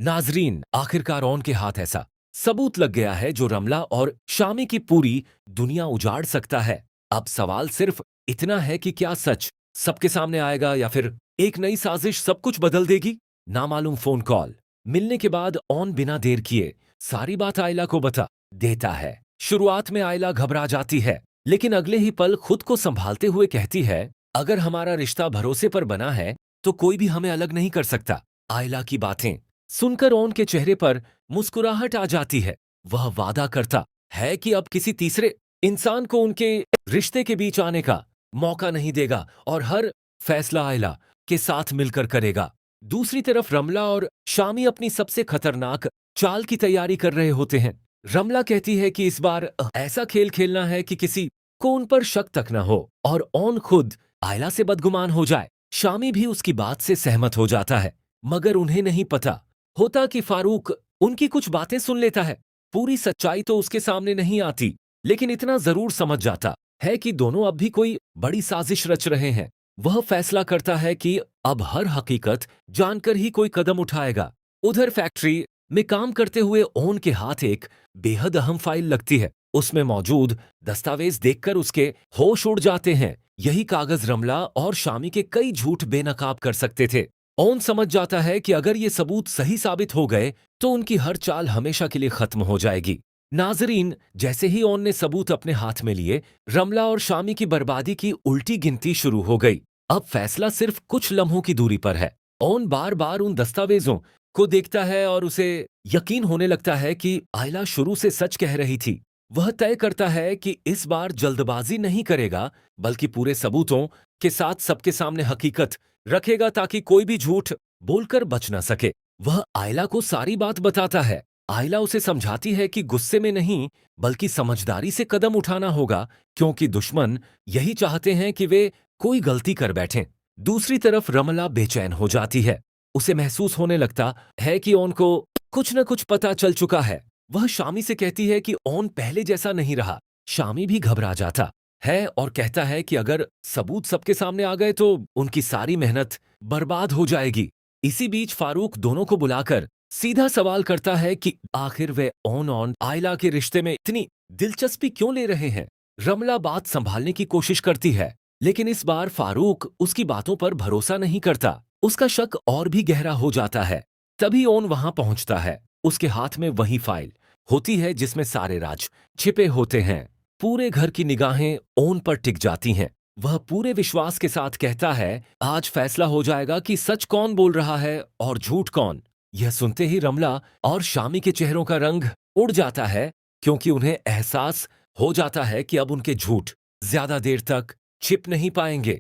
नाजरीन, आखिरकार ऑन के हाथ ऐसा सबूत लग गया है जो रमला और शामी की पूरी दुनिया उजाड़ सकता है। अब सवाल सिर्फ इतना है कि क्या सच सबके सामने आएगा या फिर एक नई साजिश सब कुछ बदल देगी। नामालूम फोन कॉल मिलने के बाद ऑन बिना देर किए सारी बात आयला को बता देता है। शुरुआत में आयला घबरा जाती है, लेकिन अगले ही पल खुद को संभालते हुए कहती है, अगर हमारा रिश्ता भरोसे पर बना है तो कोई भी हमें अलग नहीं कर सकता। आयला की बातें सुनकर ओन के चेहरे पर मुस्कुराहट आ जाती है। वह वादा करता है कि अब किसी तीसरे इंसान को उनके रिश्ते के बीच आने का मौका नहीं देगा और हर फैसला आयला के साथ मिलकर करेगा। दूसरी तरफ रमला और शामी अपनी सबसे खतरनाक चाल की तैयारी कर रहे होते हैं। रमला कहती है कि इस बार ऐसा खेल खेलना है कि किसी को उन पर शक तक न हो और ओन खुद आयला से बदगुमान हो जाए। शामी भी उसकी बात से सहमत हो जाता है, मगर उन्हें नहीं पता होता कि फारूक उनकी कुछ बातें सुन लेता है। पूरी सच्चाई तो उसके सामने नहीं आती, लेकिन इतना जरूर समझ जाता है कि दोनों अब भी कोई बड़ी साजिश रच रहे हैं। वह फैसला करता है कि अब हर हकीकत जानकर ही कोई कदम उठाएगा। उधर फैक्ट्री में काम करते हुए ओन के हाथ एक बेहद अहम फाइल लगती है। उसमें मौजूद दस्तावेज देखकर उसके होश उड़ जाते हैं। यही कागज रमला और शामी के कई झूठ बेनकाब कर सकते थे। ओन समझ जाता है कि अगर ये सबूत सही साबित हो गए तो उनकी हर चाल हमेशा के लिए खत्म हो जाएगी। नाजरीन, जैसे ही ओन ने सबूत अपने हाथ में लिए, रमला और शामी की बर्बादी की उल्टी गिनती शुरू हो गई। अब फैसला सिर्फ कुछ लम्हों की दूरी पर है। ओन बार बार उन दस्तावेजों को देखता है और उसे यकीन होने लगता है कि आयला शुरू से सच कह रही थी। वह तय करता है कि इस बार जल्दबाजी नहीं करेगा, बल्कि पूरे सबूतों के साथ सबके सामने हकीकत रखेगा ताकि कोई भी झूठ बोलकर बच न सके। वह आयला को सारी बात बताता है। आयला उसे समझाती है कि गुस्से में नहीं बल्कि समझदारी से कदम उठाना होगा, क्योंकि दुश्मन यही चाहते हैं कि वे कोई गलती कर बैठें। दूसरी तरफ रमला बेचैन हो जाती है। उसे महसूस होने लगता है कि ओन को कुछ न कुछ पता चल चुका है। वह शामी से कहती है कि ओन पहले जैसा नहीं रहा। शामी भी घबरा जाता है और कहता है कि अगर सबूत सबके सामने आ गए तो उनकी सारी मेहनत बर्बाद हो जाएगी। इसी बीच फारूक दोनों को बुलाकर सीधा सवाल करता है कि आखिर वे ऑन आयला के रिश्ते में इतनी दिलचस्पी क्यों ले रहे हैं। रमला बात संभालने की कोशिश करती है, लेकिन इस बार फारूक उसकी बातों पर भरोसा नहीं करता। उसका शक और भी गहरा हो जाता है। तभी ओन वहां पहुंचता है। उसके हाथ में वही फाइल होती है जिसमें सारे राज छिपे होते हैं। पूरे घर की निगाहें ओन पर टिक जाती हैं। वह पूरे विश्वास के साथ कहता है, आज फैसला हो जाएगा कि सच कौन बोल रहा है और झूठ कौन। यह सुनते ही रमला और शामी के चेहरों का रंग उड़ जाता है, क्योंकि उन्हें एहसास हो जाता है कि अब उनके झूठ ज्यादा देर तक छिप नहीं पाएंगे।